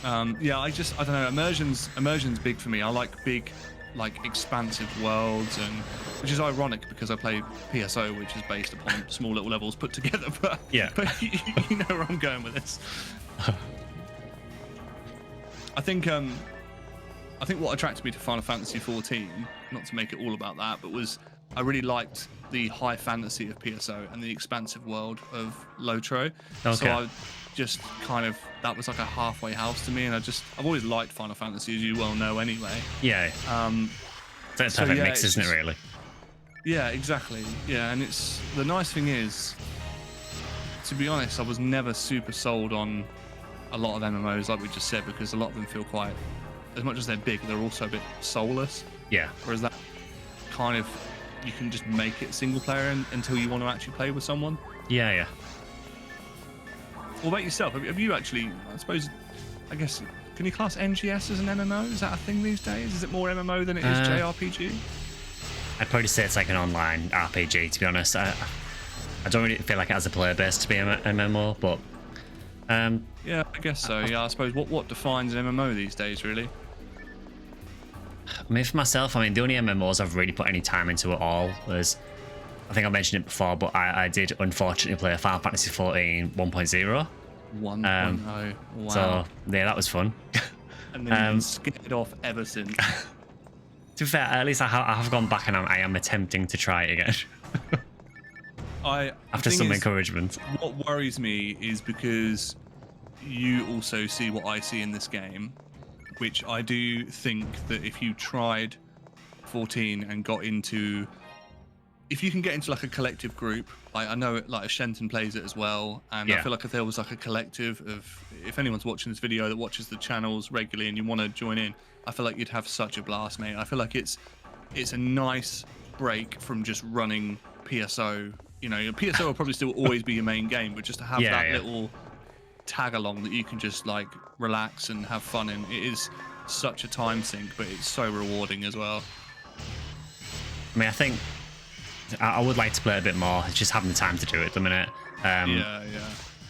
I don't know. Immersion's big for me. I like big, like expansive worlds, and which is ironic because I play PSO, which is based upon small little levels put together. But but you know where I'm going with this. I think what attracted me to Final Fantasy 14, not to make it all about that, but was I really liked the high fantasy of PSO and the expansive world of Lotro. Okay. So I just kind of, that was like a halfway house to me, and I've always liked Final Fantasy, as you well know anyway. Yeah. That's a perfect mix, isn't it, really? Yeah, exactly. Yeah, and it's, the nice thing is, to be honest, I was never super sold on a lot of MMOs, like we just said, because a lot of them feel quite, as much as they're big, they're also a bit soulless. Yeah. Whereas that kind of, you can just make it single player until you want to actually play with someone. Yeah. What about yourself? Have you actually, I guess, can you class NGS as an MMO? Is that a thing these days? Is it more MMO than it is JRPG? I'd probably say it's like an online RPG, to be honest. I don't really feel like it has a player base to be an MMO, but Yeah, I guess so. Yeah, I suppose what defines an MMO these days, really? I mean, for myself, I mean, the only MMOs I've really put any time into at all was, I think I mentioned it before, but I did unfortunately play Final Fantasy 14 1.0. 1.0. Wow. So yeah, that was fun. And then you've been scared off ever since. To be fair, at least I have gone back and I am attempting to try it again. After some encouragement. What worries me is because you also see what I see in this game, which I do think that if you tried 14 and got into, if you can get into like a collective group, like I know like Shenton plays it as well, and I feel like if there was like a collective of, if anyone's watching this video that watches the channels regularly and you want to join in, I feel like you'd have such a blast, mate. I feel like it's a nice break from just running PSO. You know, your PSO will probably still always be your main game, but just to have that little tag along that you can just like relax and have fun in, it is such a time sink, but it's so rewarding as well. I mean, I think I would like to play a bit more. It's just having the time to do it at the minute. Yeah.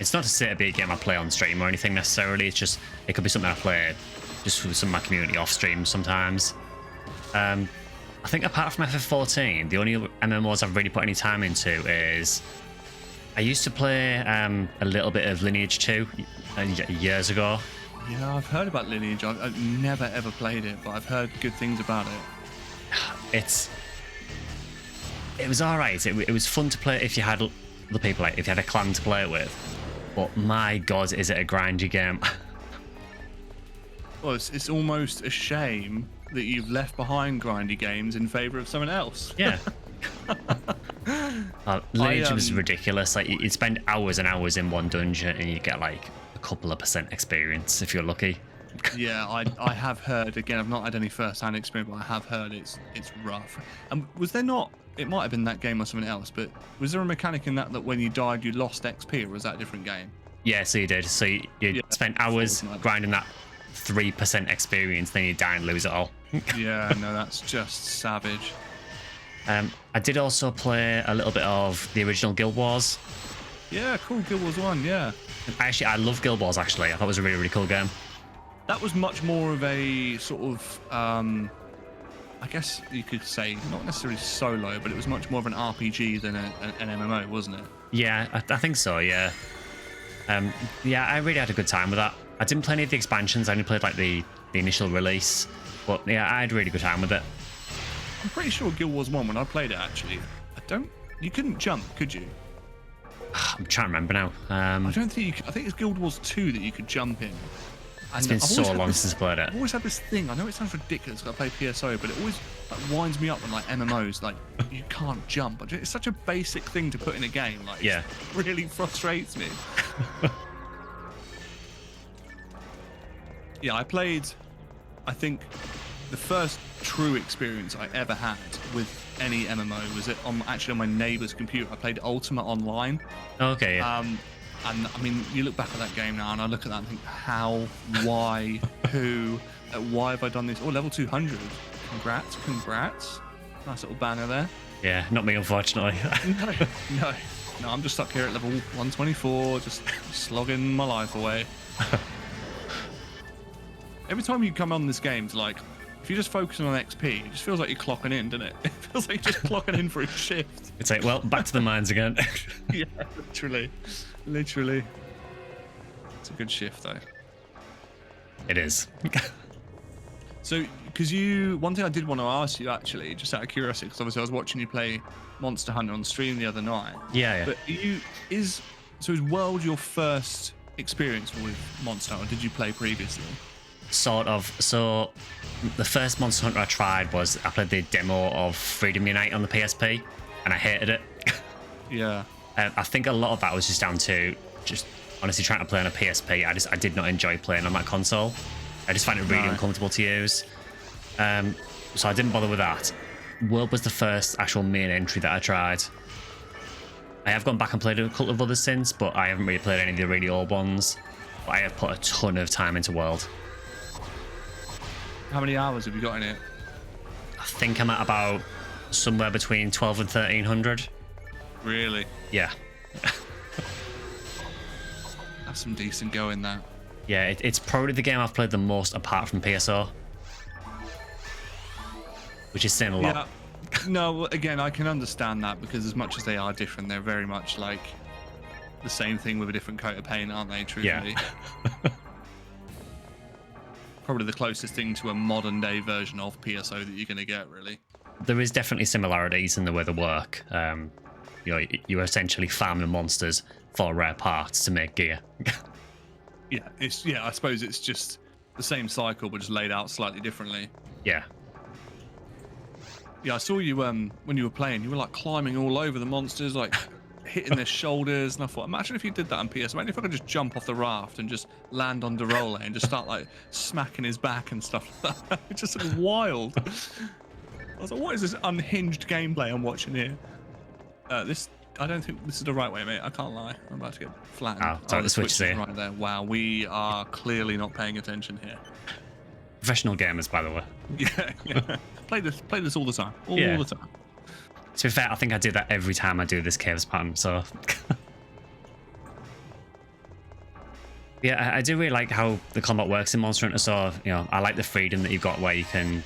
It's not to say it'd be a game I play on stream or anything necessarily. It's just, it could be something I play just with some of my community off stream sometimes. I think apart from FF14, the only MMOs I've really put any time into is, I used to play a little bit of Lineage 2 years ago. Yeah, I've heard about Lineage. I've never ever played it, but I've heard good things about it. It was alright. It was fun to play if you had other people, like if you had a clan to play it with. But my god, is it a grindy game? Well, it's almost a shame that you've left behind grindy games in favour of someone else. Yeah. Lineage was ridiculous. Like you'd spend hours and hours in one dungeon and you get like a couple of % experience if you're lucky. Yeah, I have heard, again, I've not had any first-hand experience, but I have heard it's rough. And was there not, it might have been that game or something else, but was there a mechanic in that when you died you lost XP, or was that a different game? Yeah, so you did. So you spent hours grinding that 3% experience, then you die and lose it all. Yeah, no, that's just savage. I did also play a little bit of the original Guild Wars. Yeah, cool, Guild Wars 1, yeah. Actually, I love Guild Wars, actually. I thought it was a really, really cool game. That was much more of a sort of, I guess you could say, not necessarily solo, but it was much more of an RPG than an MMO, wasn't it? Yeah, I think so, yeah. Yeah, I really had a good time with that. I didn't play any of the expansions. I only played like the initial release. But yeah, I had a really good time with it. I'm pretty sure Guild Wars 1, when I played it, actually, you couldn't jump, could you? I'm trying to remember now. I don't think you could. I think it's Guild Wars 2 that you could jump in. It's been so long since I played it. I've always had this thing. I know it sounds ridiculous because I play PSO, but it always like winds me up when like MMOs, like you can't jump. It's such a basic thing to put in a game. Like, yeah, it really frustrates me. Yeah, I played. I think the first true experience I ever had with any MMO was actually on my neighbour's computer. I played Ultima Online. Okay. Yeah. And I mean, you look back at that game now, and I look at that and think, how, why, who, why have I done this? Oh, level 200. Congrats. Nice little banner there. Yeah, not me, unfortunately. No, I'm just stuck here at level 124, just slogging my life away. Every time you come on this game, it's like, if you're just focusing on XP, it just feels like you're clocking in, doesn't it? It feels like you're just clocking in for a shift. It's like, well, back to the mines again. Yeah, literally. It's a good shift, though. It is. So, because one thing I did want to ask you, actually, just out of curiosity, because obviously I was watching you play Monster Hunter on stream the other night. Yeah. But is World your first experience with Monster Hunter, or did you play previously? Sort of. So the first Monster Hunter I tried was I played the demo of Freedom Unite on the PSP, and I hated it. Yeah. I think a lot of that was just down to just honestly trying to play on a PSP. I did not enjoy playing on that console. I just find it really uncomfortable to use. So I didn't bother with that. World was the first actual main entry that I tried. I have gone back and played a couple of others since, but I haven't really played any of the really old ones. But I have put a ton of time into World. How many hours have you got in it? I think I'm at about somewhere between 12 and 1300. Really? Yeah. That's some decent going there. Yeah, it's probably the game I've played the most apart from PSO, which is saying a lot. Yeah. No, again, I can understand that because as much as they are different, they're very much like the same thing with a different coat of paint, aren't they? Truthfully. Yeah. Probably the closest thing to a modern day version of PSO that you're going to get, really. There is definitely similarities in the way they work. You know, you're essentially farming monsters for rare parts to make gear. Yeah, I suppose it's just the same cycle, but just laid out slightly differently. Yeah. Yeah, I saw you when you were playing. You were like climbing all over the monsters, like hitting their shoulders. And I thought, imagine if you did that on PS. Imagine if I could just jump off the raft and just land on Derole and just start like smacking his back and stuff like that. It just looked wild. I was like, what is this unhinged gameplay I'm watching here? I don't think this is the right way, mate. I can't lie. I'm about to get flattened. Oh, sorry, the switch there. Right there. Wow, we are clearly not paying attention here. Professional gamers, by the way. Yeah. Play this all the time. All the time. To be fair, I think I do that every time I do this caves pattern, so... Yeah, I do really like how the combat works in Monster Hunter, so, you know, I like the freedom that you've got where you can...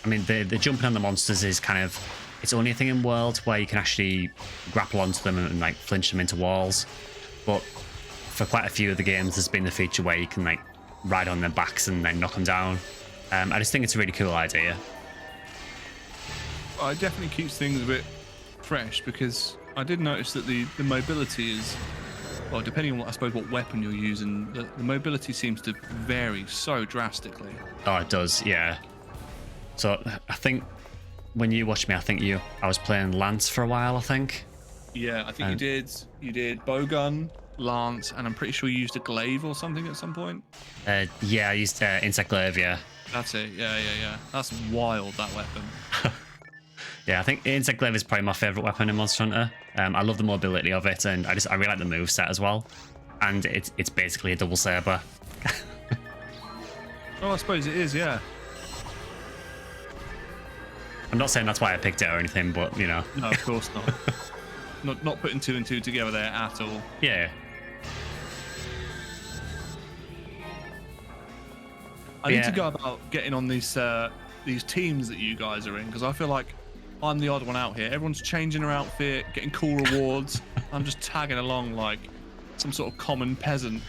I mean, the jumping on the monsters is kind of... It's only a thing in World where you can actually grapple onto them and like flinch them into walls. But for quite a few of the games, there's been the feature where you can like ride on their backs and then knock them down. I just think it's a really cool idea. It definitely keeps things a bit fresh because I did notice that the mobility is, well, depending on I suppose what weapon you're using, the mobility seems to vary so drastically. Oh, it does, yeah. So I think when you watched me, I was playing Lance for a while, I think. Yeah, I think you did bowgun, lance, and I'm pretty sure you used a glaive or something at some point. Yeah, I used insect glaive, yeah. That's it, yeah. That's wild, that weapon. Yeah, I think insect glaive is probably my favourite weapon in Monster Hunter. I love the mobility of it, and I really like the moveset as well. And it's basically a double saber. Oh, I suppose it is, yeah. I'm not saying that's why I picked it or anything, but you know. No, of course not. not putting two and two together there at all. Yeah. I need to go about getting on these teams that you guys are in because I feel like I'm the odd one out here. Everyone's changing their outfit, getting cool rewards. I'm just tagging along like some sort of common peasant.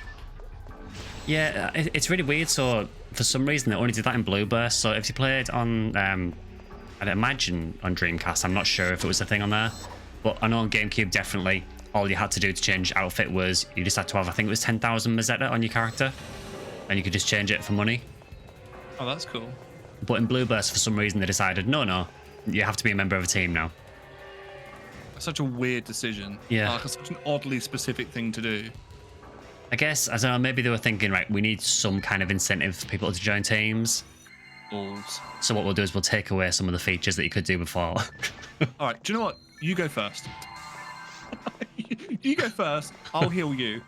Yeah, it's really weird. So for some reason they only did that in Blue Burst. So if you played on, I'd imagine on Dreamcast, I'm not sure if it was a thing on there, but I know on GameCube definitely all you had to do to change outfit was you just had to have, I think it was 10,000 Mazetta on your character, and you could just change it for money. Oh, that's cool. But in Blue Burst, for some reason, they decided, no, you have to be a member of a team now. Such a weird decision. Yeah. Like, such an oddly specific thing to do. I guess, I don't know, maybe they were thinking, right, we need some kind of incentive for people to join teams. Balls. So what we'll do is we'll take away some of the features that you could do before. All right, do you know what? You go first. You go first. I'll heal you.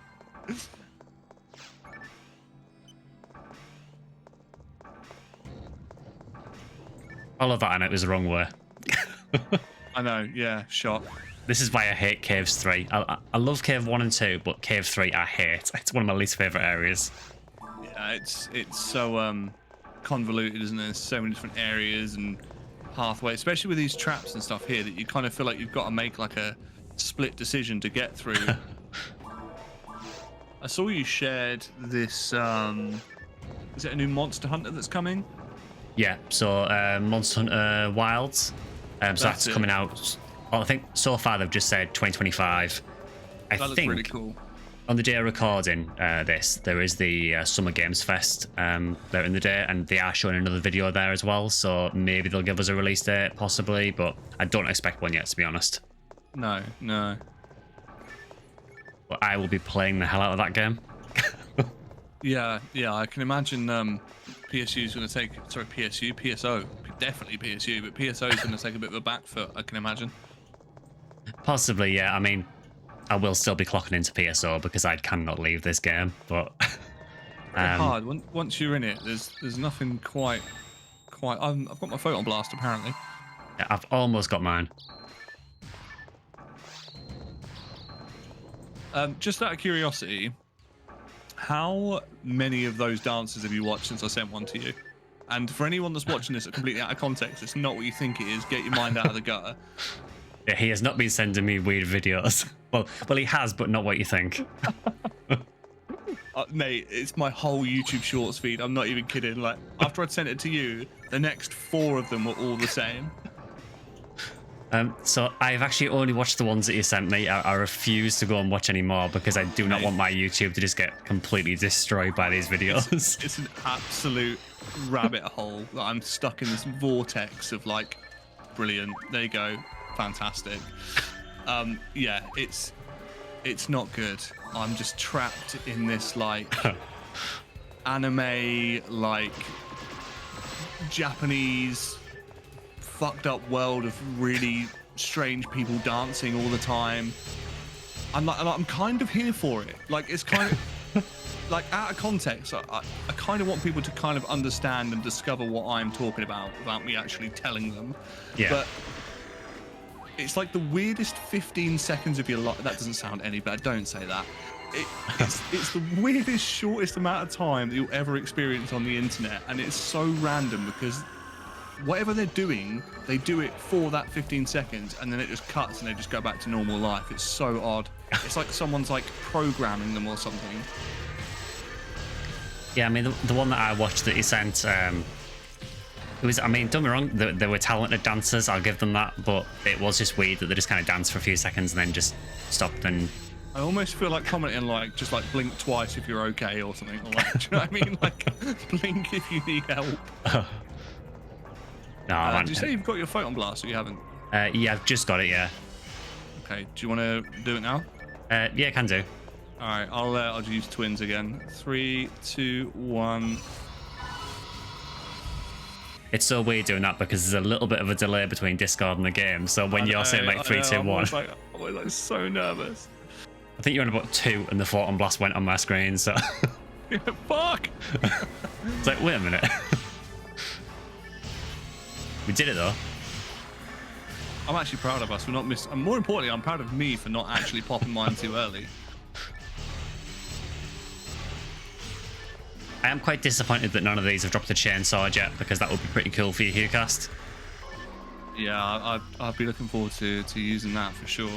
I love that, and it was the wrong way. I know, yeah, shock. This is why I hate Caves 3. I love Cave 1 and 2, but Cave 3 I hate. It's one of my least favourite areas. Yeah, it's so convoluted, isn't it? There's so many different areas and pathways, especially with these traps and stuff here, that you kind of feel like you've got to make like a split decision to get through. I saw you shared this, is it a new Monster Hunter that's coming? Yeah, so Monster Hunter Wilds. So that's coming out. Well, I think so far they've just said 2025. That looks really cool. On the day of recording this, there is the Summer Games Fest there in the day, and they are showing another video there as well. So maybe they'll give us a release date, possibly, but I don't expect one yet, to be honest. No. But I will be playing the hell out of that game. Yeah, I can imagine PSO, definitely PSU, but PSO is going to take a bit of a back foot, I can imagine. Possibly, yeah. I mean, I will still be clocking into PSO because I cannot leave this game, but... hard. Once you're in it, there's nothing quite... I've got my photon blast, apparently. Yeah, I've almost got mine. Just out of curiosity, how many of those dances have you watched since I sent one to you? And for anyone that's watching this completely out of context, it's not what you think it is. Get your mind out of the gutter. Yeah, he has not been sending me weird videos. Well, he has, but not what you think. Mate, it's my whole YouTube Shorts feed. I'm not even kidding. Like, after I'd sent it to you, the next 4 of them were all the same. So I've actually only watched the ones that you sent me. I refuse to go and watch any more because I do not want my YouTube to just get completely destroyed by these videos. It's an absolute rabbit hole. I'm stuck in this vortex of like, brilliant. There you go. Fantastic. Yeah, it's not good. I'm just trapped in this like anime, like Japanese fucked up world of really strange people dancing all the time. I'm kind of here for it. Like, it's kind of like, out of context, I kind of want people to kind of understand and discover what I'm talking about without me actually telling them. Yeah. But it's like the weirdest 15 seconds of your life. That doesn't sound any better. Don't say that. It's the weirdest, shortest amount of time that you'll ever experience on the internet, and it's so random because whatever they're doing, they do it for that 15 seconds, and then it just cuts and they just go back to normal life. It's so odd. It's like someone's like programming them or something. Yeah, I mean, the one that I watched that you sent, it was, I mean, don't get me wrong, they were talented dancers, I'll give them that, but it was just weird that they just kind of danced for a few seconds and then just stopped. And I almost feel like commenting like, just like blink twice if you're okay or something. Or like, do you know what I mean? Like, blink if you need help. No, man. Did you say you've got your photon blast or you haven't? Yeah, I've just got it, yeah. Okay, do you want to do it now? Yeah, can do. All right, I'll use twins again. 3, 2, 1. It's so weird doing that because there's a little bit of a delay between Discord and the game. So when you're saying like 3, 2, 1, I was like so nervous. I think you're on about 2 and the photon blast went on my screen. So Yeah, fuck. it's like, wait a minute. We did it though. I'm actually proud of us for not missing. And more importantly, I'm proud of me for not actually popping mine too early. I am quite disappointed that none of these have dropped a chainsaw yet, because that would be pretty cool for your HuCast. Yeah, I'd be looking forward to using that for sure.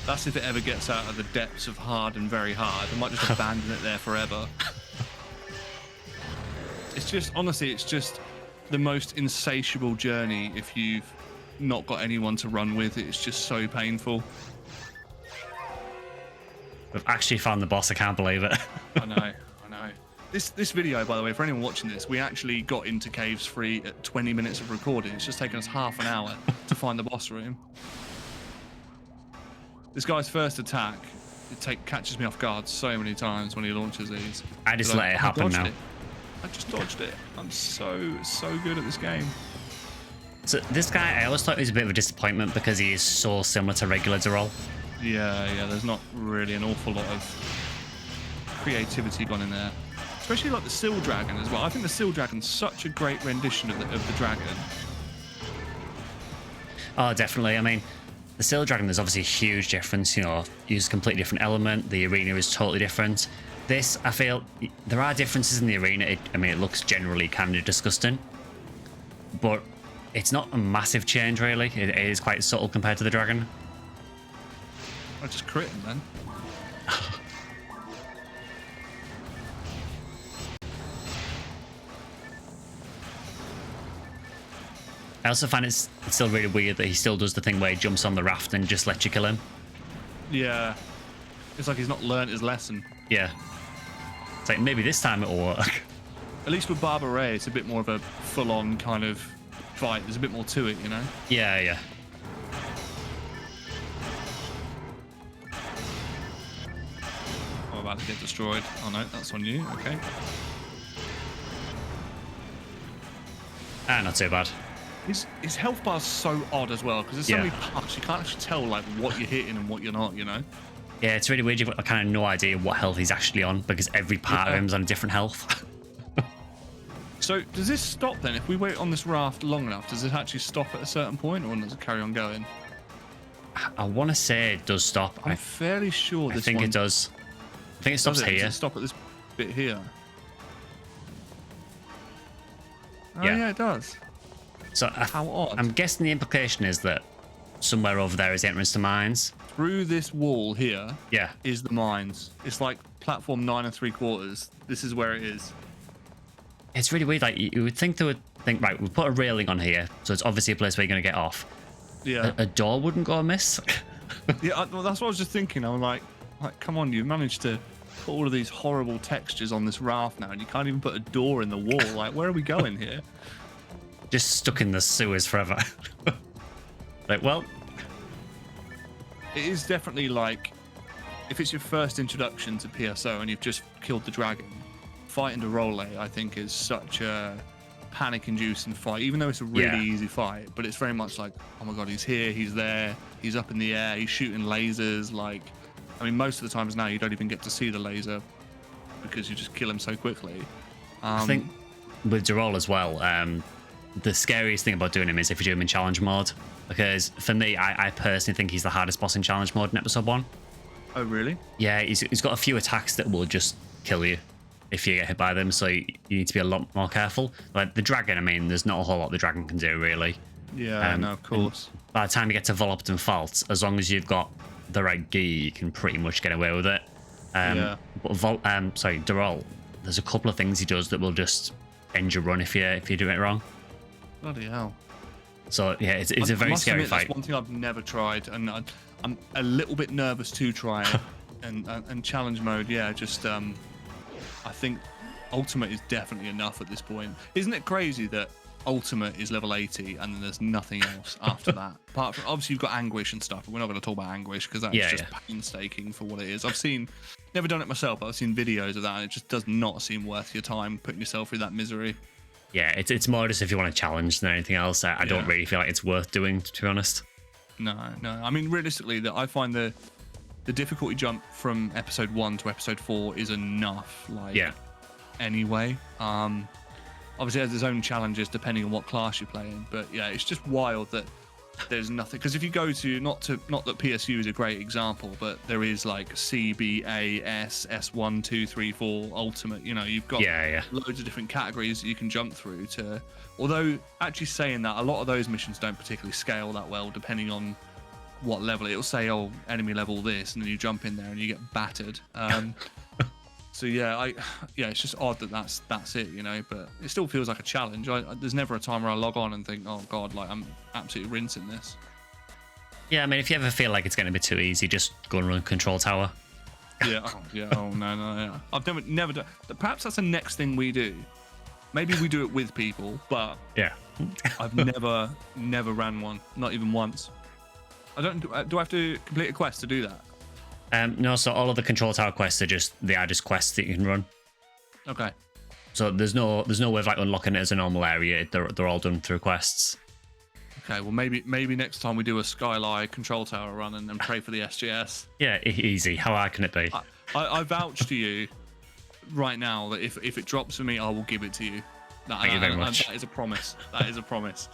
That's if it ever gets out of the depths of hard and very hard. I might just abandon it there forever. It's just, honestly, it's just the most insatiable journey if you've not got anyone to run with. It's just so painful. We've actually found the boss, I can't believe it. I know. This video, by the way, for anyone watching this, we actually got into Caves Free at 20 minutes of recording. It's just taken us half an hour to find the boss room. This guy's first attack, catches me off guard so many times when he launches these. I just let it happen now. I just dodged it. I'm so good at this game. So this guy, I always thought he was a bit of a disappointment because he is so similar to regular Ragol. Yeah, there's not really an awful lot of creativity gone in there. Especially like the Seal Dragon as well. I think the Seal Dragon's such a great rendition of the dragon. Oh, definitely. I mean, the Seal Dragon, there's obviously a huge difference, you know, use a completely different element. The arena is totally different. This, I feel, there are differences in the arena. It looks generally kind of disgusting, but it's not a massive change, really. It is quite subtle compared to the dragon. I just crit him then. I also find it's still really weird that he still does the thing where he jumps on the raft and just lets you kill him. Yeah. It's like he's not learned his lesson. Yeah. It's like, maybe this time it'll work. At least with Barbara Ray, it's a bit more of a full-on kind of fight. There's a bit more to it, you know? Yeah. I'm about to get destroyed. Oh no, that's on you. Okay. Not too bad. His health bar's so odd as well, because there's so many parts you can't actually tell like what you're hitting and what you're not, you know? Yeah, it's really weird. You've got kind of no idea what health he's actually on because every part of him's on a different health. So does this stop then? If we wait on this raft long enough, does it actually stop at a certain point, or does it carry on going? I want to say it does stop. I'm fairly sure I this think one it does. I think it stops does it? here. Does it stop at this bit here? Oh, Yeah. yeah, it does. So How odd. I'm guessing the implication is that somewhere over there is the entrance to mines. Through this wall here Yeah. is the mines. It's like platform 9 3/4. This is where it is. It's really weird. Like, you would think they would think, right, we'll put a railing on here, so it's obviously a place where you're going to get off. Yeah. A door wouldn't go amiss. Yeah, well, that's what I was just thinking. I'm like, come on, you've managed to put all of these horrible textures on this raft now, and you can't even put a door in the wall. Like, where are we going here? Just stuck in the sewers forever. Like, well, It is definitely like, if it's your first introduction to PSO and you've just killed the dragon, fighting Ragol, I think, is such a panic-inducing fight, even though it's a really easy fight. But it's very much like, oh my god, he's here, he's there, he's up in the air, he's shooting lasers. Like, I mean, most of the times now you don't even get to see the laser because you just kill him so quickly. I think with Ragol as well, the scariest thing about doing him is if you do him in challenge mode. Because for me, I personally think he's the hardest boss in challenge mode in episode 1. Oh, really? Yeah, he's got a few attacks that will just kill you if you get hit by them, so you need to be a lot more careful. Like the dragon, I mean, there's not a whole lot the dragon can do, really. Yeah, no, of course. By the time you get to Voloped and Fault, as long as you've got the right gear, you can pretty much get away with it. Yeah. But Ragol, there's a couple of things he does that will just end your run if you do it wrong. Bloody hell. So yeah, it's a very scary fight. That's one thing I've never tried, and I'm a little bit nervous to try it. and challenge mode, yeah, just I think ultimate is definitely enough at this point. Isn't it crazy that ultimate is level 80 and then there's nothing else after that? Apart from, obviously, you've got anguish and stuff, but we're not going to talk about anguish because that's just painstaking for what it is. Never done it myself, but I've seen videos of that, and it just does not seem worth your time putting yourself through that misery. Yeah, it's more just if you want to challenge than anything else. I don't really feel like it's worth doing, to be honest. No. I mean, realistically, that I find the difficulty jump from episode 1 to episode 4 is enough. Like, anyway, obviously it has its own challenges depending on what class you're playing. But yeah, it's just wild that there's nothing. Because if you go to not that PSU is a great example, but there is like C, B, A, S, S1, 2, 3, 4, Ultimate. You know, you've got loads of different categories that you can jump through to. Although, actually saying that, a lot of those missions don't particularly scale that well, depending on what level. It'll say, oh, enemy level this, and then you jump in there and you get battered. So yeah, it's just odd that that's it, you know. But it still feels like a challenge. There's never a time where I log on and think, oh god, like I'm absolutely rinsing this. Yeah, I mean, if you ever feel like it's going to be too easy, just go and run Control Tower. Oh no. I've never done. Perhaps that's the next thing we do. Maybe we do it with people, but I've never ran one, not even once. Do I have to complete a quest to do that? No, so all of the Control Tower quests are just quests that you can run. Okay. So there's no way of like unlocking it as a normal area. They're all done through quests. Okay, well maybe next time we do a Skyly Control Tower run and pray for the SGS. Yeah, easy. How hard can it be? I vouch to you right now that if it drops for me, I will give it to you. Thank you very much. That is a promise. That is a promise.